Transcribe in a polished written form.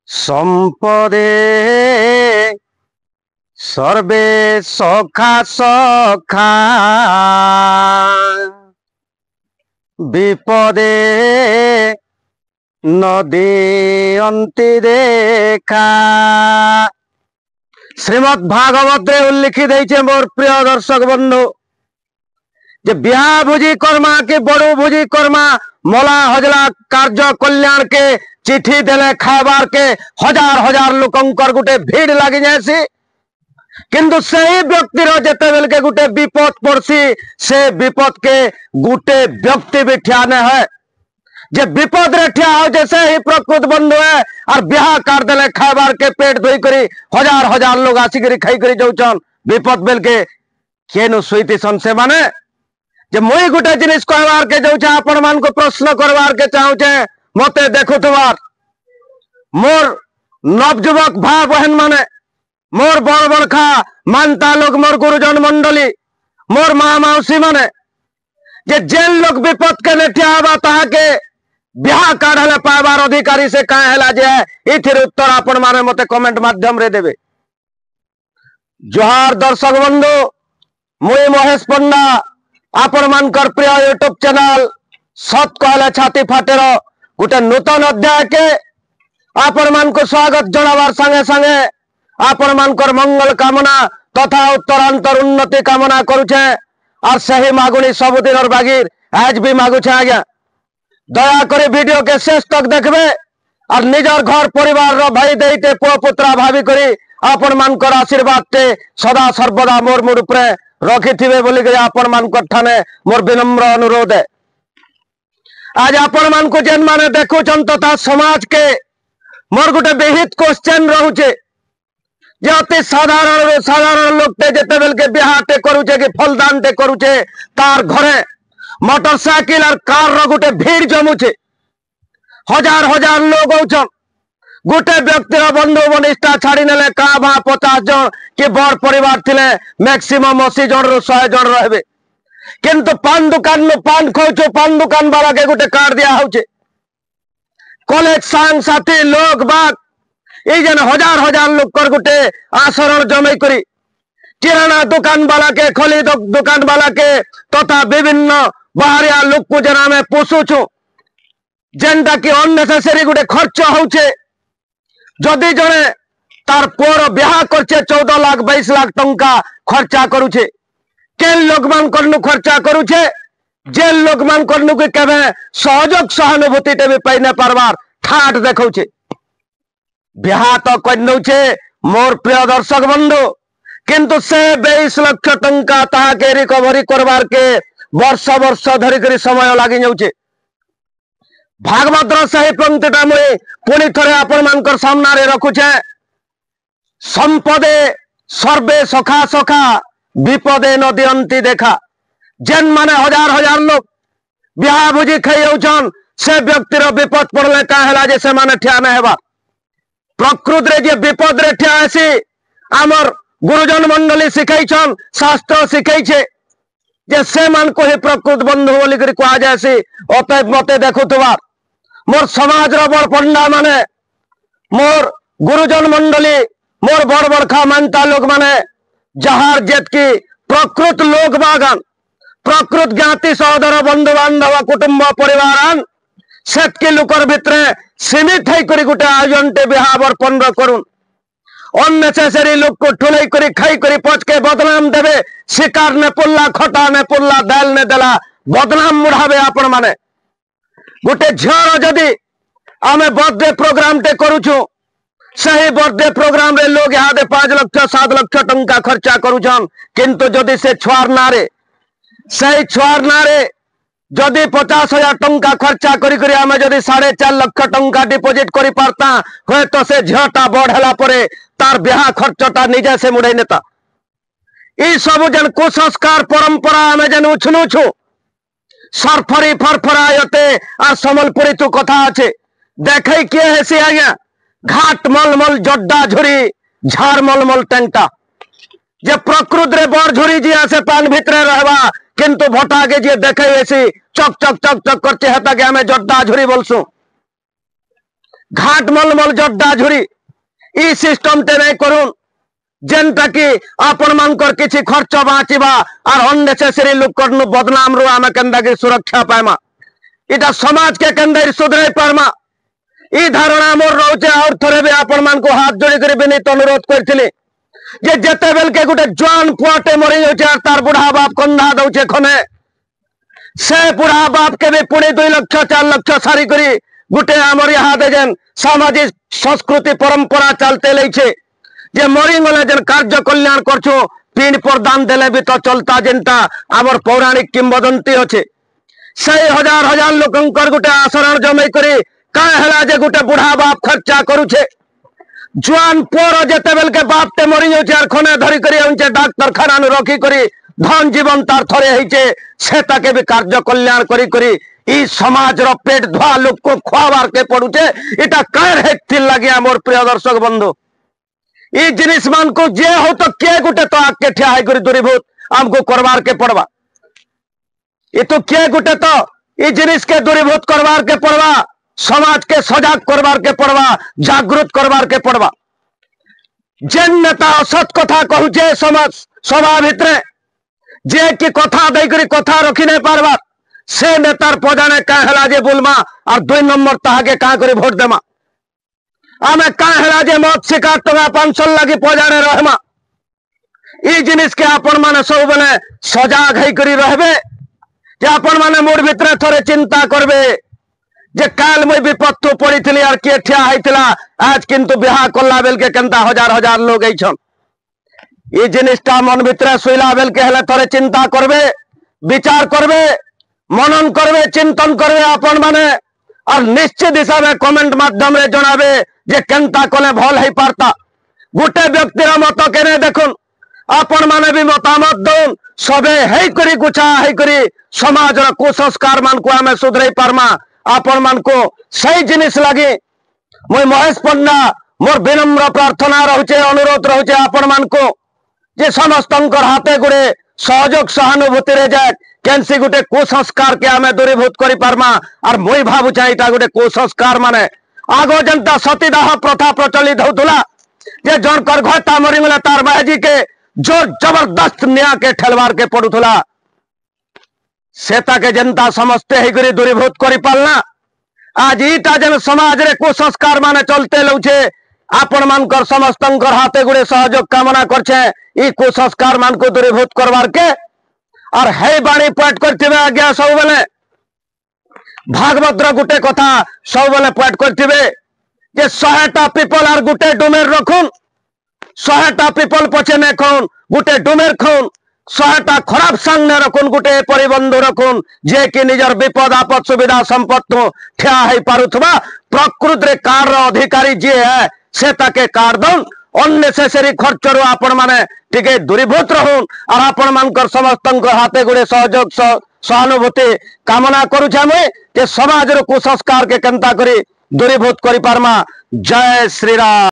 সম্পদে সর্বে সখা সখা, বিপদে নদী অন্তি দেখা। শ্রীমদ ভাগবতে উল্লিখিত হয়েছে মোর প্রিয় দর্শক বন্ধু যে বিয়া ভুজি কর্মা কি বড় ভুজি কর্মা মলা হজলা কার্য কল্যাণ কে চিঠি দেলে খাবার কে হাজার হাজার লোকঙ্কর গুটে ভিড় লাগি যায়ছি, কিন্তু সেই ব্যক্তির যেতেবেলকে গুটে বিপদ পড়ছি সে বিপদ কে গুটে ব্যক্তি भी ठिया ने है। जे विपद रे ठिया हो जैसे ही प्रकृत बंधु है और बिहा कर देले खाबार के पेट धोई करी हजार हजार लोग आसिकरी खाई करी जाउछन विपद बेल के केनु सुईती सन से माने जे मुई गुटे जिनिस कहबार के जाउछे आपण मान को प्रश्न करबार के चाहुछे मते देखुतबार मोर नवजुवक भाई बहन माने मोर बड़ बड़खा मानता लोग मोर गुरुजन मंडली मोर माँ मौसी माने जे जेन लोग विपद के नेठिया हवा ताहा के बिहा काढ़ले पाइबार अधिकारी से कहे हला जे इथिर उत्तर आपण माने मते कमेंट माध्यम रे देबे। जोहार दर्शक बंधु, मुई महेश पंडा आपण मानकर प्रिय यूट्यूब चैनल सत कहले छाती फाटेर गोटे नूतन अध्याय के आपण मान को स्वागत जनाबार संगे संगे आपण मानकर मंगल कामना तथा उत्तरांतर उन्नति कामना करुछे और सही मागुणी सबुदिन और बागीर आज भी मागुछे। आज्ञा दया करे वीडियो के शेष तक देखबे और निजर घर परिवार रो भाई देते पुओ पुत्रा भाभी करी आपण मानकर आशीर्वाद ते सदा सर्वदा मोर मुड़ उपरे रखिथिबे बोली के आपण मानकर ठाने मोर विनम्र अनुरोध है। आज आपण मान को जेन माने देखुछन तथा समाज के मोर गोटे विहित क्वेश्चन रहुचे जे अति साधारण लोग टे जेते बेल के बिहा टे करूचे कि फलदान टे करूचे तार घरे मोटरसाइकिल और कार रो गोटे भीड़ जमुचे हजार हजार लोग होछन गोटे व्यक्ति बंधु बनिष्ठा छाड़ी नेले का भा 50 जन कि बड़ परिवार थिले मैक्सिमम 80 जन रो 100 जन रहबे, किंतु पान दुकान में पान खोचो पान दुकान वाला के गोटे कार्ड दिया होचे कॉलेज सांग साथी लोग बाग जन हजार हजार लोग कर गोटे आचरण जमे करी किराना दुकान वाला के खोली दुकान वाला के तथा विभिन्न बाहरिया लोक को जना में पोषुछु जेनटा कि अननेसेसरी गोटे खर्च होचे। जदि जने तार पुअर बिहा करछे 14 लाख 22 लाख टंका खर्चा करूछे केन लोक मान करनु खर्चा करूछे जे लोक मान करनु के केबे सहयोग सहानुभूति टे भी पाई न पारबार ठाट देखौछे। बिहा तो कन्नौछे मोर प्रिय दर्शक बंधु, किंतु से 22 लाख टंका ताहा के रिकवरी करबार के वर्ष वर्ष धरी करी समय लागि जाउछे। भागवतर सही पंक्तिटा मुई पुणी थरे आपण मानकर सामना रे रखुछे संपदे सर्वे सखा सखा विपदे नदी अंति देखा। जेन माने हजार हजार लोग बिहा भुजी खाई जाउछन से व्यक्तिर विपद पड़ले का हला जे से माने ठिया न हेबा। प्रकृत रे जे विपद रे ठिया आसी आमर गुरुजन मंडली सिखाइछन शास्त्र सिखाइछे जे से मान को ही प्रकृत बंधु बोली करी कहा जायसी। अतएव मते देखुतबा मोर समाज रो बड़ पंडा माने मोर गुरुजन मंडली मोर बड़ बड़खा मानता लोग माने जहार जेत की प्रकृत लोक बागान प्रकृत ज्ञाति सहोदर बंधु बांधव कुटुंब परिवारान सेतकी लुकर भितरे सीमित है करी गोटे आयोजन टे बिहा बर्पण करुन अननेसेसरी लोग को ठुलाई करी खाई करी पच के बदनाम देवे शिकार ने पुल्ला खटा ने पुल्ला दाल ने देला बदनाम मुढ़ावे आपण माने। गोटे झियर जदि आमे बर्थडे प्रोग्राम टे करूछु सही बर्थडे प्रोग्राम रे लोग यहाँ 5 लाख 7 लाख टंका खर्चा करूछन, किंतु जदि से छुआर नारे सही छुआर नारे जदि 50,000 टंका खर्चा करी करी आमे जदि 4.5 लाख टंका डिपोजिट करी पारता होय तो से झियटा बड़ हला परे तार बिहा खर्चटा निजे से मुड़े नेता। ई सब जन कुसंस्कार परंपरा आमे जन उछनुछु सरफरी फरफरायते आ समलपुरी तू कथा आछे देखै के हेसी आज्ञा घाट मलमल जड्डा झुरी झाड़ मलमल टेंटा जे प्रकृत रे बड़ झुरी जी आसे पान भितरे रहबा किंतु भटा के जे देखे ऐसी चक चक चक चक करते हेता के हमें जड्डा झुरी बोलसु घाट मलमल जड्डा झुरी ई सिस्टम टे नहीं करूं जेनटा कि आपण मानकर किछि खर्च बाँचीबा और अननेसेसरी लोक बदनाम रु आम के सुरक्षा पाइमा इटा समाज के केंद्र सुधरे पारमा ई धारणा मोर रोचे और थोड़े भी आपण मान को हाथ जोड़ी कर विनीत अनुरोध करथिले जे जेते बेल के गुटे जवान पुआटे मरी जाउचे तार बुढ़ा बाप कंधा दउचे खने से बुढ़ा बाप के भी पुणी 2 लाख 4 लाख सारी करी गुटे आमर यहाँ देजन सामाजिक संस्कृति परंपरा चलते लेछे जे मरी गले जेन कार्य कल्याण करछो पिंड पर दान देले भी तो चलता जेनटा आमर पौराणिक किंवदंती अच्छे से हजार हजार लोकंकर गुटे आसरण जमे करी काय हला जे गुटे बुढ़ा बाप खर्चा करूछे जुआन पोर जेते बेल के बाप ते मरी जाउचे आर खने धरी करी उनचे डाक्टर खाना नु रखी करी धन जीवन तार थरे हिचे से ताके भी कार्य कल्याण करी करी ई समाज रो पेट धुआ लोक को खुआबार के पड़ुचे इटा कायर हेथिल लागिया मोर प्रिय दर्शक बंधु ई जिनिस मान को जे हो तो के गुटे तो आके ठिया है करी दूरीभूत हमको करवार के पड़वा ये तो के गुटे तो ई जिनिस के दूरीभूत करवार के पड़वा समाज के सजाग करवार के पड़वा जागृत करवार के पड़वा जेन नेता असत कथा कहूचे समाज सभा भितरे जे कि कथा दे करी कथा रखी नहीं पारबा से नेतार पजाने का हला जे बुलमा और 2 नंबर ताहाके का करी भोट देमा आमे का हला जे मत शिकार टंगा 500 लगी पजाने रहमा ई जिनिस के आपण माने सब बेले सजाग है करी रहबे जे आपण माने मोर भितरे थोड़े चिंता करबे जे काल मैं विपत्तु पड़ी थी और किए ठिया होइतिला आज किंतु बिहा कला बेल के केनता हजार हजार लोग ऐछन ई जिनिसटा मन भितरे सुइला बेल के हेले थोड़े चिंता करबे विचार करबे मनन करबे चिंतन करबे आपण माने और निश्चित हिसाब से कमेंट माध्यम रे जणाबे जे केनता कले भल है पारता गुटे व्यक्तिर मत केने देखुन आपण माने भी मतामत दउन सबे है करी गुछा है करी समाज रो कुसंस्कार मान को आमे सुधरै पारमा आपण मान को सही जिनिस लगे मुई महेश पंडा मोर विनम्र प्रार्थना रहुचे अनुरोध रहुचे आपण मान को जे समस्तंकर हाथे गुड़े सहयोग सहानुभूति रे जाए केनसी गुटे कुसंस्कार के आमे दूरीभूत करि पारमा और मुई भाबु चाइटा गुटे कुसंस्कार माने आगो जनता सतीदाह प्रथा प्रचलित होतुला जे जनकर घटा मरी गला तार बाजी के जोर जबरदस्त न्याय के ठेलवार के पड़ुथुला सेता के जनता समझते ही गरी दूरीभूत करी पालना आज ईटा जन समाज रे कुसंस्कार माने चलते लउछे आपण मानकर समस्तंकर हाथे गुड़े सहयोग कामना करछे ई कुसंस्कार मान को दूरीभूत करवार के और है बाणी पॉइंट करथिबे आज्ञा सब बेले भागवत रो गुटे कथा सब बेले पॉइंट करथिबे जे 100टा पीपल और गुटे डुमेर रखुन 100टा पीपल पछे ने खौन गुटे डुमेर खौन 100टा खराब संग ने रखुन गुटे परिबंधु रखुन जे कि निजर विपद आपद सुविधा संपद तो ठिया है पारुथबा प्रकृति रे कार रो अधिकारी जे है से ताके कार दउन अननेसेसरी खर्च रो आपण माने टिके दूरीभूत रहून और आपण मानकर समस्तंकर हाथे गुड़े सहयोग सहानुभूति कामना करूछे मुई जे समाज रो कुसंस्कार के केनता करी दूरीभूत करि पारमा जय श्री राम।